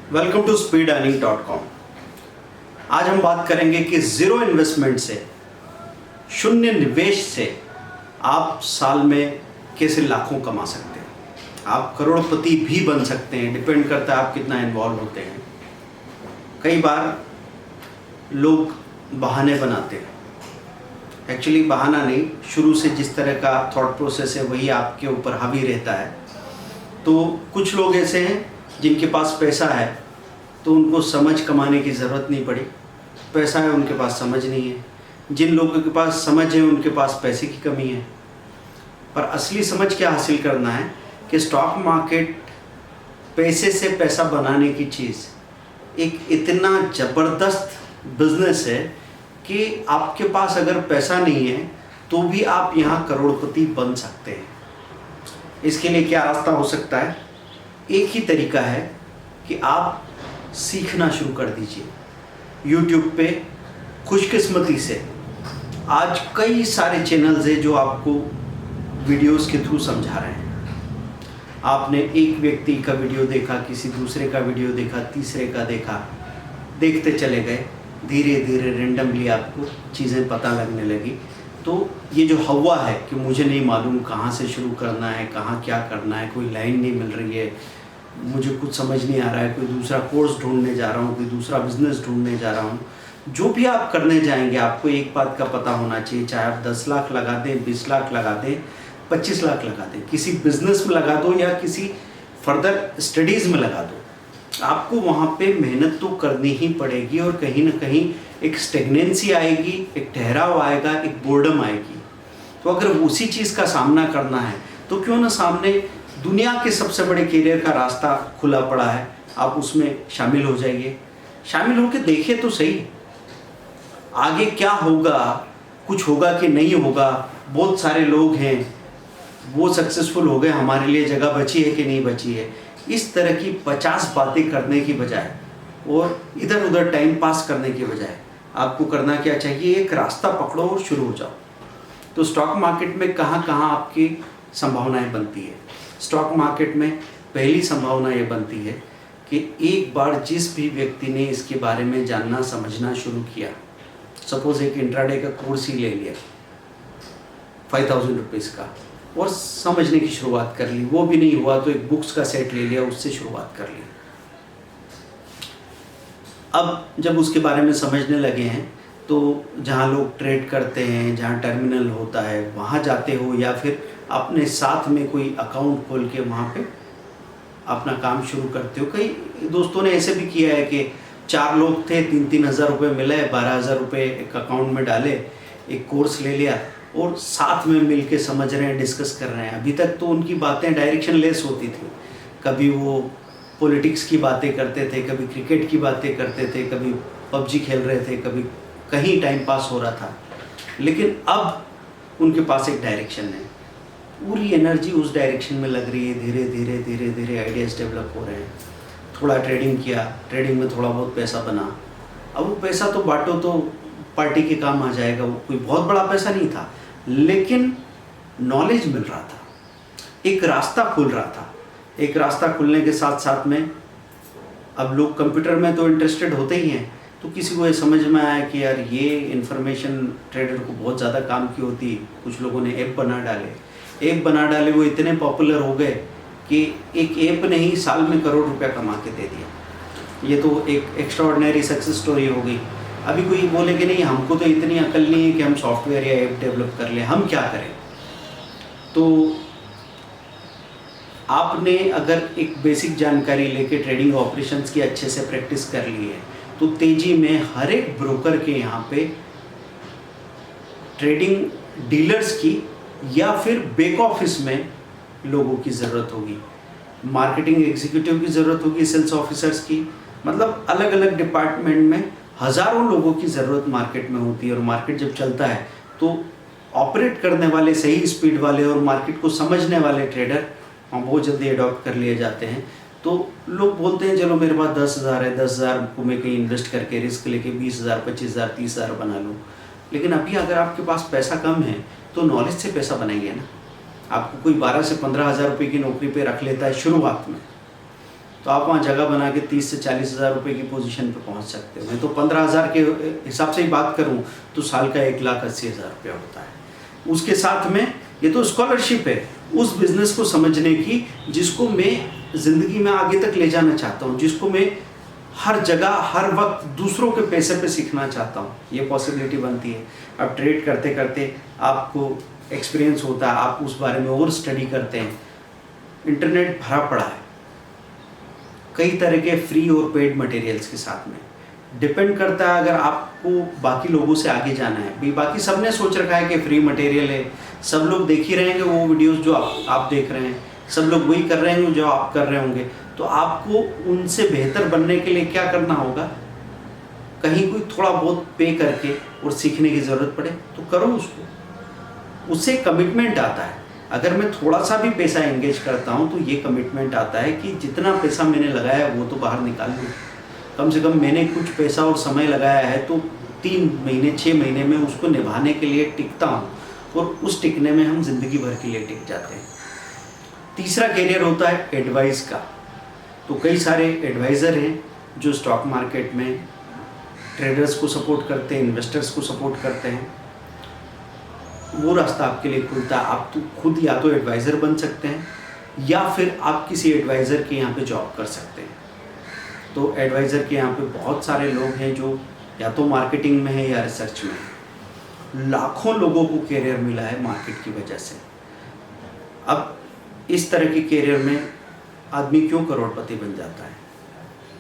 welcome to speedearning.com। आज हम बात करेंगे कि ज़ीरो इन्वेस्टमेंट से, शून्य निवेश से आप साल में कैसे लाखों कमा सकते हैं। आप करोड़पति भी बन सकते हैं, डिपेंड करता है आप कितना इन्वॉल्व होते हैं। कई बार लोग बहाने बनाते हैं, एक्चुअली बहाना नहीं, शुरू से जिस तरह का थॉट प्रोसेस है वही आपके ऊपर हावी रहता है। तो कुछ लोग ऐसे हैं जिनके पास पैसा है तो उनको समझ कमाने की ज़रूरत नहीं पड़ी, पैसा है उनके पास समझ नहीं है। जिन लोगों के पास समझ है उनके पास पैसे की कमी है। पर असली समझ क्या हासिल करना है कि स्टॉक मार्केट पैसे से पैसा बनाने की चीज़ एक इतना ज़बरदस्त बिजनेस है कि आपके पास अगर पैसा नहीं है तो भी आप यहाँ करोड़पति बन सकते हैं। इसके लिए क्या रास्ता हो सकता है? एक ही तरीका है कि आप सीखना शुरू कर दीजिए। YouTube पे खुशकिस्मती से आज कई सारे चैनल्स हैं जो आपको वीडियोस के थ्रू समझा रहे हैं। आपने एक व्यक्ति का वीडियो देखा, किसी दूसरे का वीडियो देखा, तीसरे का देखा, देखते चले गए, धीरे धीरे रेंडमली आपको चीज़ें पता लगने लगी। तो ये जो हवा है कि मुझे नहीं मालूम कहाँ से शुरू करना है, कहाँ क्या करना है, कोई लाइन नहीं मिल रही है, मुझे कुछ समझ नहीं आ रहा है, कोई दूसरा कोर्स ढूंढने जा रहा हूँ, कोई दूसरा बिजनेस ढूंढने जा रहा हूँ, जो भी आप करने जाएंगे आपको एक बात का पता होना चाहिए। चाहे आप 10 लाख लगा दें, 20 लाख लगा दें, 25 लाख लगा दें, किसी बिजनेस में लगा दो या किसी फर्दर स्टडीज़ में लगा दो, आपको वहाँ पे मेहनत तो करनी ही पड़ेगी और कहीं ना कहीं एक स्टेगनेंसी आएगी, एक ठहराव आएगा, एक बोर्डम आएगी। तो अगर उसी चीज़ का सामना करना है तो क्यों ना सामने दुनिया के सबसे बड़े करियर का रास्ता खुला पड़ा है, आप उसमें शामिल हो जाइए। शामिल होकर देखिए तो सही आगे क्या होगा, कुछ होगा कि नहीं होगा। बहुत सारे लोग हैं वो सक्सेसफुल हो गए, हमारे लिए जगह बची है कि नहीं बची है। इस तरह की 50 बातें करने की बजाय और इधर उधर टाइम पास करने की बजाय आपको करना क्या चाहिए, एक रास्ता पकड़ो और शुरू हो जाओ। तो स्टॉक मार्केट में कहाँ कहाँ आपकी संभावनाएं बनती है? स्टॉक मार्केट में पहली संभावना ये बनती है कि एक बार जिस भी व्यक्ति ने इसके बारे में जानना समझना शुरू किया, सपोज एक इंट्राडे का कोर्स ही ले लिया 5000 रुपीज़ का और समझने की शुरुआत कर ली, वो भी नहीं हुआ तो एक बुक्स का सेट ले लिया, उससे शुरुआत कर ली। अब जब उसके बारे में समझने लगे हैं तो जहाँ लोग ट्रेड करते हैं, जहाँ टर्मिनल होता है वहाँ जाते हो या फिर अपने साथ में कोई अकाउंट खोल के वहाँ पे अपना काम शुरू करते हो। कई दोस्तों ने ऐसे भी किया है कि 4 लोग थे, 3-3 हज़ार रुपये मिले, 12,000 रुपये एक अकाउंट में डाले, एक कोर्स ले लिया और साथ में मिल के समझ रहे हैं, डिस्कस कर रहे हैं। अभी तक तो उनकी बातें डायरेक्शन लेस होती थी, कभी वो पॉलिटिक्स की बातें करते थे, कभी क्रिकेट की बातें करते थे, कभी पबजी खेल रहे थे, कभी कहीं टाइम पास हो रहा था। लेकिन अब उनके पास एक डायरेक्शन है, पूरी एनर्जी उस डायरेक्शन में लग रही है। धीरे धीरे धीरे धीरे आइडियाज़ डेवलप हो रहे हैं। थोड़ा ट्रेडिंग किया, ट्रेडिंग में थोड़ा बहुत पैसा बना। अब वो पैसा तो बांटो तो पार्टी के काम आ जाएगा, वो कोई बहुत बड़ा पैसा नहीं था, लेकिन नॉलेज मिल रहा था, एक रास्ता खुल रहा था। एक रास्ता खुलने के साथ साथ में अब लोग कंप्यूटर में तो इंटरेस्टेड होते ही हैं, तो किसी को ये समझ में आया कि यार ये इन्फॉर्मेशन ट्रेडर को बहुत ज़्यादा काम की होती। कुछ लोगों ने ऐप बना डाले, वो इतने पॉपुलर हो गए कि एक ऐप ने ही साल में करोड़ रुपया कमा के दे दिया। ये तो एक एक्स्ट्राऑर्डिनरी सक्सेस स्टोरी हो गई। अभी कोई बोले कि नहीं हमको तो इतनी अकल नहीं है कि हम सॉफ्टवेयर या ऐप डेवलप कर लें, हम क्या करें। तो आपने अगर एक बेसिक जानकारी लेके ट्रेडिंग ऑपरेशंस की अच्छे से प्रैक्टिस कर ली है तो तेज़ी में हर एक ब्रोकर के यहाँ पे ट्रेडिंग डीलर्स की या फिर बैक ऑफिस में लोगों की ज़रूरत होगी, मार्केटिंग एग्जीक्यूटिव की ज़रूरत होगी, सेल्स ऑफिसर्स की, मतलब अलग अलग डिपार्टमेंट में हज़ारों लोगों की ज़रूरत मार्केट में होती है। और मार्केट जब चलता है तो ऑपरेट करने वाले, सही स्पीड वाले और मार्केट को समझने वाले ट्रेडर बहुत जल्दी अडॉप्ट कर लिए जाते हैं। तो लोग बोलते हैं चलो मेरे पास 10,000 है, 10,000 को मैं कहीं इन्वेस्ट करके रिस्क लेके 20,000, 25,000, 30,000 बना लूँ। लेकिन अभी अगर आपके पास पैसा कम है तो नॉलेज से पैसा बनाइए ना। आपको कोई 12 से 15 हज़ार रुपये की नौकरी पे रख लेता है शुरुआत में, तो आप वहाँ जगह बना के 30 से 40 हज़ार रुपये की पोजीशन पे पहुँच सकते हो। मैं तो 15,000 के हिसाब से ही बात करूँ तो साल का 1,80,000 रुपया होता है। उसके साथ में ये तो स्कॉलरशिप है उस बिज़नेस को समझने की जिसको मैं ज़िंदगी में आगे तक ले जाना चाहता हूँ, जिसको मैं हर जगह हर वक्त दूसरों के पैसे पे सीखना चाहता हूँ। ये पॉसिबिलिटी बनती है। अब ट्रेड करते करते आपको एक्सपीरियंस होता है, आप उस बारे में और स्टडी करते हैं। इंटरनेट भरा पड़ा है कई तरह के फ्री और पेड मटेरियल्स के साथ में। डिपेंड करता है अगर आपको बाकी लोगों से आगे जाना है। भी बाकी सब ने सोच रखा है कि फ्री मटेरियल है, सब लोग देख ही रहेंगे वो वीडियोस जो आप देख रहे हैं, सब लोग वही कर रहे हैं जो आप कर रहे होंगे। तो आपको उनसे बेहतर बनने के लिए क्या करना होगा, कहीं कोई थोड़ा बहुत पे करके और सीखने की ज़रूरत पड़े तो करो उसको। उससे कमिटमेंट आता है। अगर मैं थोड़ा सा भी पैसा एंगेज करता हूँ तो ये कमिटमेंट आता है कि जितना पैसा मैंने लगाया वो तो बाहर निकाल लूँ। कम से कम मैंने कुछ पैसा और समय लगाया है तो 3 महीने 6 महीने में उसको निभाने के लिए टिकता हूँ, और उस टिकने में हम ज़िंदगी भर के लिए टिक जाते हैं। तीसरा कैरियर होता है एडवाइस का। तो कई सारे एडवाइज़र हैं जो स्टॉक मार्केट में ट्रेडर्स को सपोर्ट करते हैं, इन्वेस्टर्स को सपोर्ट करते हैं। वो रास्ता आपके लिए खुलता है। आप तो खुद या तो एडवाइज़र बन सकते हैं या फिर आप किसी एडवाइज़र के यहाँ पे जॉब कर सकते हैं। तो एडवाइज़र के यहाँ पे बहुत सारे लोग हैं जो या तो मार्केटिंग में है या रिसर्च में है। लाखों लोगों को कैरियर मिला है मार्केट की वजह से। अब इस तरह के कैरियर में आदमी क्यों करोड़पति बन जाता है?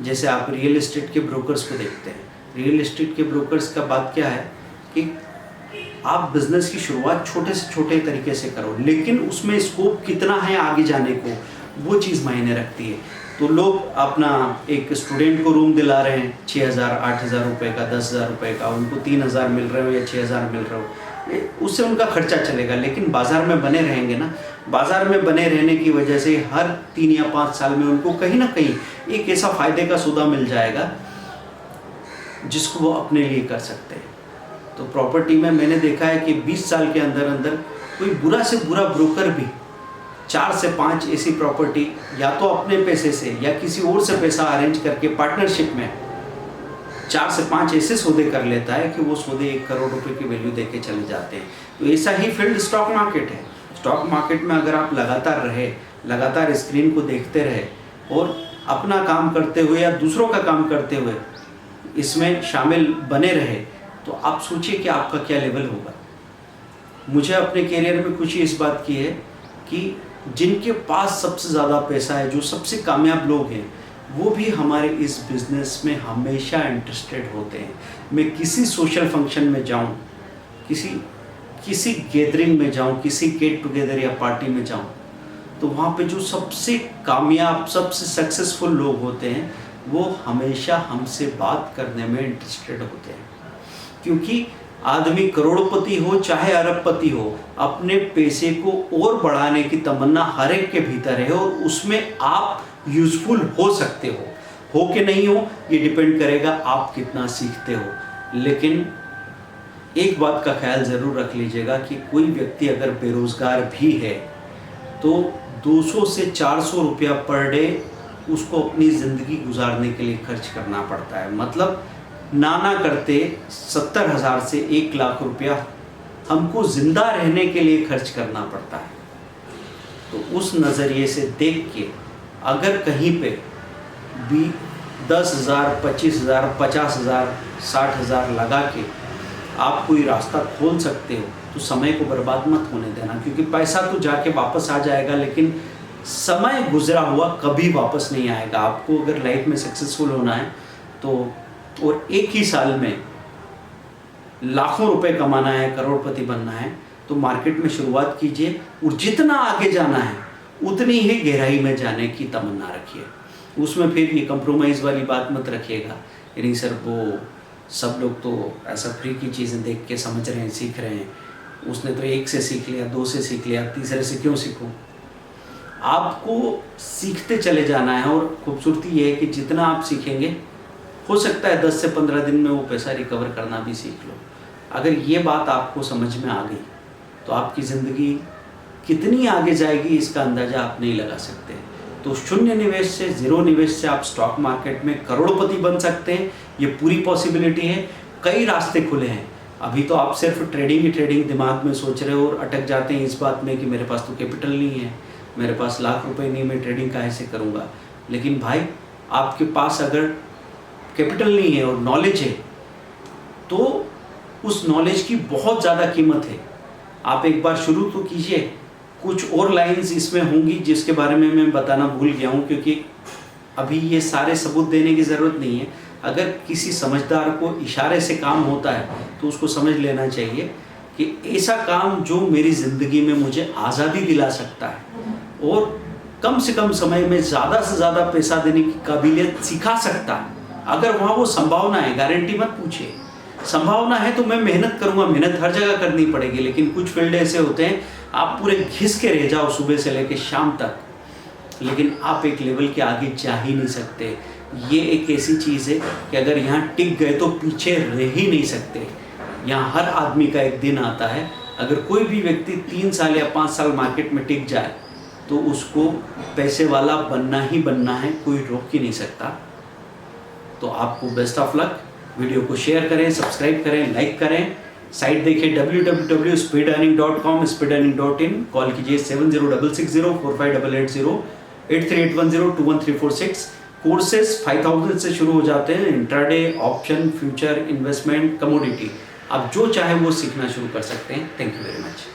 जैसे आप रियल एस्टेट के ब्रोकर्स को देखते हैं। रियल एस्टेट के ब्रोकर्स का बात क्या है कि आप बिजनेस की शुरुआत छोटे से छोटे तरीके से करो, लेकिन उसमें स्कोप कितना है आगे जाने को, वो चीज़ मायने रखती है। तो लोग अपना एक स्टूडेंट को रूम दिला रहे हैं 6,000 8,000 रुपये का, 10,000 रुपये का, उनको 3,000 मिल रहे हो या 6,000 मिल रहे हो, उससे उनका खर्चा चलेगा। लेकिन बाज़ार में बने रहेंगे ना, बाज़ार में बने रहने की वजह से हर 3 या 5 साल में उनको कहीं ना कहीं एक ऐसा फ़ायदे का सौदा मिल जाएगा जिसको वो अपने लिए कर सकते हैं। तो प्रॉपर्टी में मैंने देखा है कि 20 साल के अंदर अंदर कोई बुरा से बुरा ब्रोकर भी 4 से 5 ऐसी प्रॉपर्टी या तो अपने पैसे से या किसी और से पैसा अरेंज करके पार्टनरशिप में 4 से 5 ऐसे सौदे कर लेता है कि वो सौदे 1 करोड़ रुपए की वैल्यू देके चले जाते हैं। तो ऐसा ही फील्ड स्टॉक मार्केट है। स्टॉक मार्केट में अगर आप लगातार स्क्रीन को देखते रहे और अपना काम करते हुए या दूसरों का काम करते हुए इसमें शामिल बने रहे, तो आप सोचिए कि आपका क्या लेवल होगा। मुझे अपने कैरियर में खुशी इस बात की है कि जिनके पास सबसे ज़्यादा पैसा है, जो सबसे कामयाब लोग हैं, वो भी हमारे इस बिज़नेस में हमेशा इंटरेस्टेड होते हैं। मैं किसी सोशल फंक्शन में जाऊं, किसी गैदरिंग में जाऊं, किसी गेट टुगेदर या पार्टी में जाऊं, तो वहाँ पे जो सबसे कामयाब सबसे सक्सेसफुल लोग होते हैं वो हमेशा हमसे बात करने में इंटरेस्टेड होते हैं। क्योंकि आदमी करोड़पति हो चाहे अरबपति हो, अपने पैसे को और बढ़ाने की तमन्ना हर एक के भीतर है, और उसमें आप यूज़फुल हो सकते हो कि नहीं हो ये डिपेंड करेगा आप कितना सीखते हो। लेकिन एक बात का ख्याल ज़रूर रख लीजिएगा कि कोई व्यक्ति अगर बेरोज़गार भी है तो 200 से 400 रुपया पर डे उसको अपनी ज़िंदगी गुजारने के लिए खर्च करना पड़ता है। मतलब नाना करते 70,000 से 1,00,000 रुपया हमको ज़िंदा रहने के लिए खर्च करना पड़ता है। तो उस नज़रिए से देख के अगर कहीं पे भी 10,000, 25,000, 50,000, 60,000 लगा के आप कोई रास्ता खोल सकते हो तो समय को बर्बाद मत होने देना। क्योंकि पैसा तो जाके वापस आ जाएगा, लेकिन समय गुजरा हुआ कभी वापस नहीं आएगा। आपको अगर लाइफ में सक्सेसफुल होना है तो, और एक ही साल में लाखों रुपए कमाना है, करोड़पति बनना है, तो मार्केट में शुरुआत कीजिए और जितना आगे जाना है उतनी ही गहराई में जाने की तमन्ना रखिए। उसमें फिर ये कंप्रोमाइज़ वाली बात मत रखिएगा, यानी सर वो सब लोग तो ऐसा फ्री की चीज़ें देख के समझ रहे हैं, सीख रहे हैं, उसने तो 1 से सीख लिया, 2 से सीख लिया, तीसरे से क्यों सीखूं। आपको सीखते चले जाना है, और खूबसूरती ये है कि जितना आप सीखेंगे हो सकता है 10 से 15 दिन में वो पैसा रिकवर करना भी सीख लो। अगर ये बात आपको समझ में आ गई तो आपकी ज़िंदगी कितनी आगे जाएगी इसका अंदाज़ा आप नहीं लगा सकते। तो शून्य निवेश से, जीरो निवेश से आप स्टॉक मार्केट में करोड़पति बन सकते हैं। ये पूरी पॉसिबिलिटी है। कई रास्ते खुले हैं। अभी तो आप सिर्फ ट्रेडिंग ही ट्रेडिंग दिमाग में सोच रहे हो और अटक जाते हैं इस बात में कि मेरे पास तो कैपिटल नहीं है, मेरे पास लाख रुपए नहीं, मैं ट्रेडिंग काहे से करूँगा। लेकिन भाई आपके पास अगर कैपिटल नहीं है और नॉलेज है तो उस नॉलेज की बहुत ज़्यादा कीमत है। आप एक बार शुरू तो कीजिए। कुछ और लाइंस इसमें होंगी जिसके बारे में मैं बताना भूल गया हूँ, क्योंकि अभी ये सारे सबूत देने की ज़रूरत नहीं है। अगर किसी समझदार को इशारे से काम होता है तो उसको समझ लेना चाहिए कि ऐसा काम जो मेरी ज़िंदगी में मुझे आज़ादी दिला सकता है और कम से कम समय में ज़्यादा से ज़्यादा पैसा देने की काबिलियत सिखा सकता है, अगर वहाँ वो संभावना है, गारंटी मत पूछिए, संभावना है तो मैं मेहनत करूँगा। मेहनत हर जगह करनी पड़ेगी, लेकिन कुछ फील्ड ऐसे होते हैं आप पूरे घिस के रह जाओ सुबह से लेकर शाम तक, लेकिन आप एक लेवल के आगे जा ही नहीं सकते। ये एक ऐसी चीज़ है कि अगर यहाँ टिक गए तो पीछे रह ही नहीं सकते। यहाँ हर आदमी का एक दिन आता है। अगर कोई भी व्यक्ति 3 साल या 5 साल मार्केट में टिक जाए तो उसको पैसे वाला बनना ही बनना है, कोई रोक ही नहीं सकता। तो आपको बेस्ट ऑफ लक। वीडियो को शेयर करें, सब्सक्राइब करें, लाइक करें। साइट देखिए www.speedearning.com, speedearning.in। कॉल कीजिए 7066045880, 8381021346। कोर्सेज 5000 से शुरू हो जाते हैं। Intraday, option, future, investment, commodity, आप जो चाहे वो सीखना शुरू कर सकते हैं। Thank you very much.